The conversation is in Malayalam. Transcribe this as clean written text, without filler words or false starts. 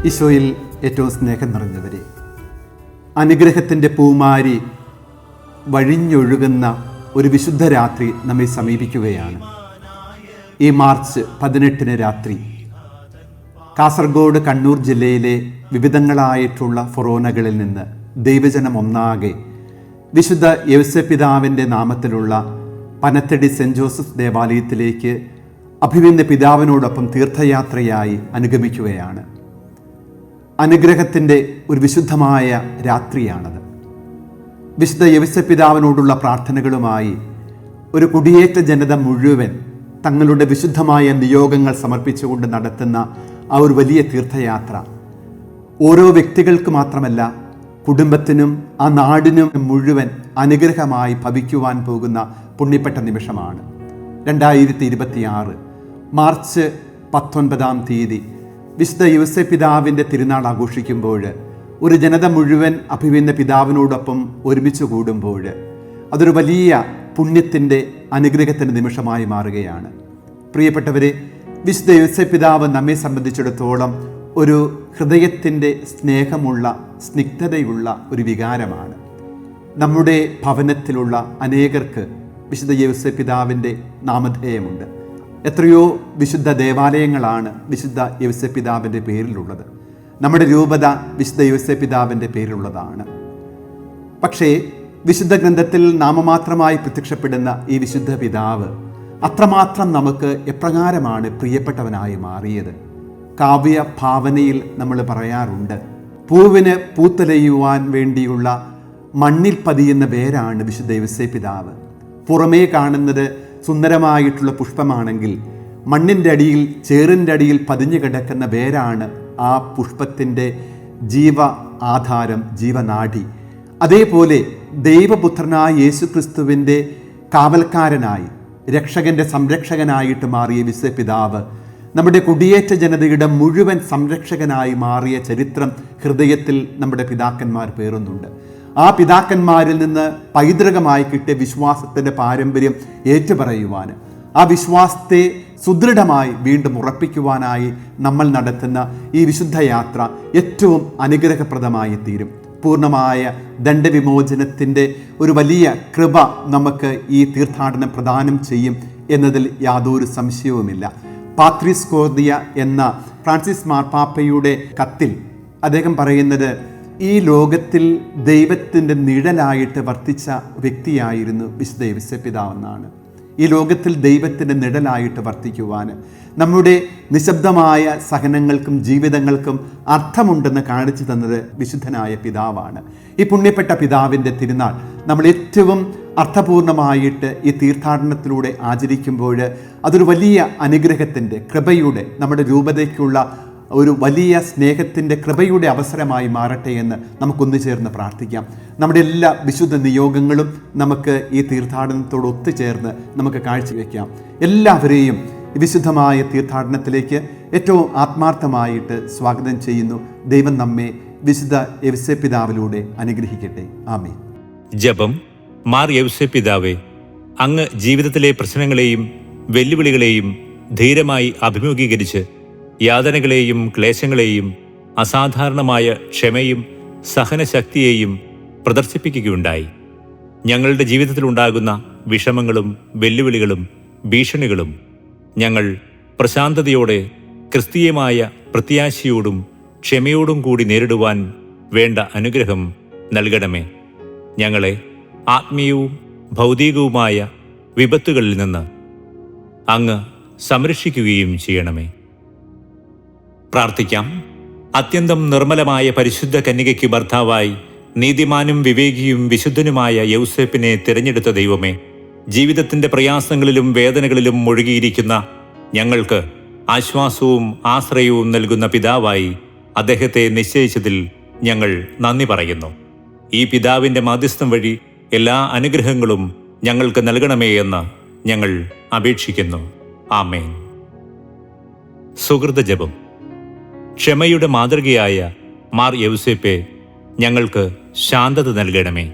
ഈശോയിൽ ഏറ്റവും സ്നേഹം നിറഞ്ഞവരെ, അനുഗ്രഹത്തിൻ്റെ പൂമാരി വഴിഞ്ഞൊഴുകുന്ന ഒരു വിശുദ്ധ രാത്രി നമ്മെ സമീപിക്കുകയാണ്. ഈ മാർച്ച് 18 രാത്രി കാസർഗോഡ്, കണ്ണൂർ ജില്ലയിലെ വിവിധങ്ങളായിട്ടുള്ള ഫൊറോനകളിൽ നിന്ന് ദൈവജനം ഒന്നാകെ വിശുദ്ധ യൗസേപ്പിതാവിൻ്റെ നാമത്തിലുള്ള പനത്തടി സെൻറ് ജോസഫ് ദേവാലയത്തിലേക്ക് അഭിമന്യ പിതാവിനോടൊപ്പം തീർത്ഥയാത്രയായി അനുഗമിക്കുകയാണ്. അനുഗ്രഹത്തിൻ്റെ ഒരു വിശുദ്ധമായ രാത്രിയാണത്. വിശുദ്ധ യൗസേപ്പിതാവിനോടുള്ള പ്രാർത്ഥനകളുമായി ഒരു കുടിയേറ്റ ജനത മുഴുവൻ തങ്ങളുടെ വിശുദ്ധമായ നിയോഗങ്ങൾ സമർപ്പിച്ചുകൊണ്ട് നടത്തുന്ന ആ ഒരു വലിയ തീർത്ഥയാത്ര ഓരോ വ്യക്തികൾക്ക് മാത്രമല്ല, കുടുംബത്തിനും ആ നാടിനും മുഴുവൻ അനുഗ്രഹമായി ഭവിക്കുവാൻ പോകുന്ന പുണ്യപ്പെട്ട നിമിഷമാണ്. 2026 മാർച്ച് 19 വിശുദ്ധ യൗസേപ്പിതാവിൻ്റെ തിരുനാൾ ആഘോഷിക്കുമ്പോൾ, ഒരു ജനത മുഴുവൻ അഭിമന്യ പിതാവിനോടൊപ്പം ഒരുമിച്ച് കൂടുമ്പോൾ അതൊരു വലിയ പുണ്യത്തിൻ്റെ അനുഗ്രഹത്തിൻ്റെ നിമിഷമായി മാറുകയാണ്. പ്രിയപ്പെട്ടവരെ, വിശുദ്ധ യൗസേപ്പിതാവ് നമ്മെ സംബന്ധിച്ചിടത്തോളം ഒരു ഹൃദയത്തിൻ്റെ സ്നേഹമുള്ള, സ്നിഗ്ധതയുള്ള ഒരു വികാരമാണ്. നമ്മുടെ ഭവനത്തിലുള്ള അനേകർക്ക് വിശുദ്ധ യൗസേപ്പിതാവിൻ്റെ നാമധേയമുണ്ട്. എത്രയോ വിശുദ്ധ ദേവാലയങ്ങളാണ് വിശുദ്ധ യൗസേപ്പിതാവിൻ്റെ പേരിലുള്ളത്. നമ്മുടെ രൂപത വിശുദ്ധ യൗസേപ്പിതാവിൻ്റെ പേരിലുള്ളതാണ്. പക്ഷേ വിശുദ്ധ ഗ്രന്ഥത്തിൽ നാമമാത്രമായി പ്രത്യക്ഷപ്പെടുന്ന ഈ വിശുദ്ധ പിതാവ് അത്രമാത്രം നമുക്ക് എപ്രകാരമാണ് പ്രിയപ്പെട്ടവനായി മാറിയത്. കാവ്യ ഭാവനയിൽ നമ്മൾ പറയാറുണ്ട്, പൂവിന് പൂത്തലയുവാൻ വേണ്ടിയുള്ള മണ്ണിൽ പതിയുന്ന വേരാണ് വിശുദ്ധ യൗസേപ്പിതാവ്. പുറമേ കാണുന്നത് സുന്ദരമായിട്ടുള്ള പുഷ്പമാണെങ്കിൽ മണ്ണിൻ്റെ അടിയിൽ, ചേറിൻ്റെ അടിയിൽ പതിഞ്ഞു കിടക്കുന്ന വേരാണ് ആ പുഷ്പത്തിൻ്റെ ജീവ ആധാരം, ജീവനാഡി. അതേപോലെ ദൈവപുത്രനായ യേശുക്രിസ്തുവിൻ്റെ കാവൽക്കാരനായി, രക്ഷകൻ്റെ സംരക്ഷകനായിട്ട് മാറിയ വിശുദ്ധ പിതാവ് നമ്മുടെ കുടിയേറ്റ ജനതയുടെ മുഴുവൻ സംരക്ഷകനായി മാറിയ ചരിത്രം ഹൃദയത്തിൽ നമ്മുടെ പിതാക്കന്മാർ പേറുന്നുണ്ട്. ആ പിതാക്കന്മാരിൽ നിന്ന് പൈതൃകമായി കിട്ടിയ വിശ്വാസത്തിൻ്റെ പാരമ്പര്യം ഏറ്റുപറയുവാൻ, ആ വിശ്വാസത്തെ സുദൃഢമായി വീണ്ടും ഉറപ്പിക്കുവാനായി നമ്മൾ നടത്തുന്ന ഈ വിശുദ്ധ യാത്ര ഏറ്റവും അനുഗ്രഹപ്രദമായി തീരും. പൂർണ്ണമായ ദണ്ഡവിമോചനത്തിൻ്റെ ഒരു വലിയ കൃപ നമുക്ക് ഈ തീർത്ഥാടനം പ്രദാനം ചെയ്യും എന്നതിൽ യാതൊരു സംശയവുമില്ല. പാത്രീസ് കോർദിയ എന്ന ഫ്രാൻസിസ് മാർപ്പാപ്പയുടെ കത്തിൽ അദ്ദേഹം പറയുന്നത്, ഈ ലോകത്തിൽ ദൈവത്തിൻ്റെ നിഴലായിട്ട് വർത്തിച്ച വ്യക്തിയായിരുന്നു വിശുദ്ധ യൗസേപ്പിതാവെന്നാണ്. ഈ ലോകത്തിൽ ദൈവത്തിൻ്റെ നിഴലായിട്ട് വർത്തിക്കുവാൻ, നമ്മുടെ നിശബ്ദമായ സഹനങ്ങൾക്കും ജീവിതങ്ങൾക്കും അർത്ഥമുണ്ടെന്ന് കാണിച്ചു തന്നത് വിശുദ്ധനായ പിതാവാണ്. ഈ പുണ്യപ്പെട്ട പിതാവിൻ്റെ തിരുനാൾ നമ്മൾ ഏറ്റവും അർത്ഥപൂർണമായിട്ട് ഈ തീർത്ഥാടനത്തിലൂടെ ആചരിക്കുമ്പോൾ അതൊരു വലിയ അനുഗ്രഹത്തിൻ്റെ, കൃപയുടെ, നമ്മുടെ രൂപതയ്ക്കുള്ള ഒരു വലിയ സ്നേഹത്തിൻ്റെ, കൃപയുടെ അവസരമായി മാറട്ടെ എന്ന് നമുക്കൊന്നു ചേർന്ന് പ്രാർത്ഥിക്കാം. നമ്മുടെ എല്ലാ വിശുദ്ധ നിയോഗങ്ങളും നമുക്ക് ഈ തീർത്ഥാടനത്തോട് ഒത്തുചേർന്ന് നമുക്ക് കാഴ്ചവെക്കാം. എല്ലാവരെയും വിശുദ്ധമായ തീർത്ഥാടനത്തിലേക്ക് ഏറ്റവും ആത്മാർത്ഥമായിട്ട് സ്വാഗതം ചെയ്യുന്നു. ദൈവം നമ്മെ വിശുദ്ധ യൗസേപ്പിതാവിലൂടെ അനുഗ്രഹിക്കട്ടെ. ആമേൻ. ജപം. മാർ യൗസേപ്പിതാവേ, അങ്ങ് ജീവിതത്തിലെ പ്രശ്നങ്ങളെയും വെല്ലുവിളികളെയും ധീരമായി അഭിമുഖീകരിച്ച് യാതനകളെയും ക്ലേശങ്ങളെയും അസാധാരണമായ ക്ഷമയും സഹനശക്തിയെയും പ്രദർശിപ്പിക്കുകയുണ്ടായി. ഞങ്ങളുടെ ജീവിതത്തിലുണ്ടാകുന്ന വിഷമങ്ങളും വെല്ലുവിളികളും ഭീഷണികളും ഞങ്ങൾ പ്രശാന്തതയോടെ ക്രിസ്തീയമായ പ്രത്യാശയോടും ക്ഷമയോടും കൂടി നേരിടുവാൻ വേണ്ട അനുഗ്രഹം നൽകണമേ. ഞങ്ങളെ ആത്മീയവും ഭൗതികവുമായ വിപത്തുകളിൽ നിന്ന് അങ്ങ് സംരക്ഷിക്കുകയും ചെയ്യണമേ. പ്രാർത്ഥിക്കാം. അത്യന്തം നിർമ്മലമായ പരിശുദ്ധ കന്യകയ്ക്ക് ഭർത്താവായി നീതിമാനും വിവേകിയും വിശുദ്ധനുമായ യൗസേപ്പിനെ തിരഞ്ഞെടുത്ത ദൈവമേ, ജീവിതത്തിൻ്റെ പ്രയാസങ്ങളിലും വേദനകളിലും മുഴുകിയിരിക്കുന്ന ഞങ്ങൾക്ക് ആശ്വാസവും ആശ്രയവും നൽകുന്ന പിതാവായി അദ്ദേഹത്തെ നിശ്ചയിച്ചതിൽ ഞങ്ങൾ നന്ദി പറയുന്നു. ഈ പിതാവിൻ്റെ മാധ്യസ്ഥം വഴി എല്ലാ അനുഗ്രഹങ്ങളും ഞങ്ങൾക്ക് നൽകണമേ എന്ന് ഞങ്ങൾ അപേക്ഷിക്കുന്നു. ആമേൻ. സുഹൃത ജപം. ക്ഷമയുടെ മാതൃകയായ മാർ യൗസേപ്പെ, ഞങ്ങൾക്ക് ശാന്തത നൽകണമേ.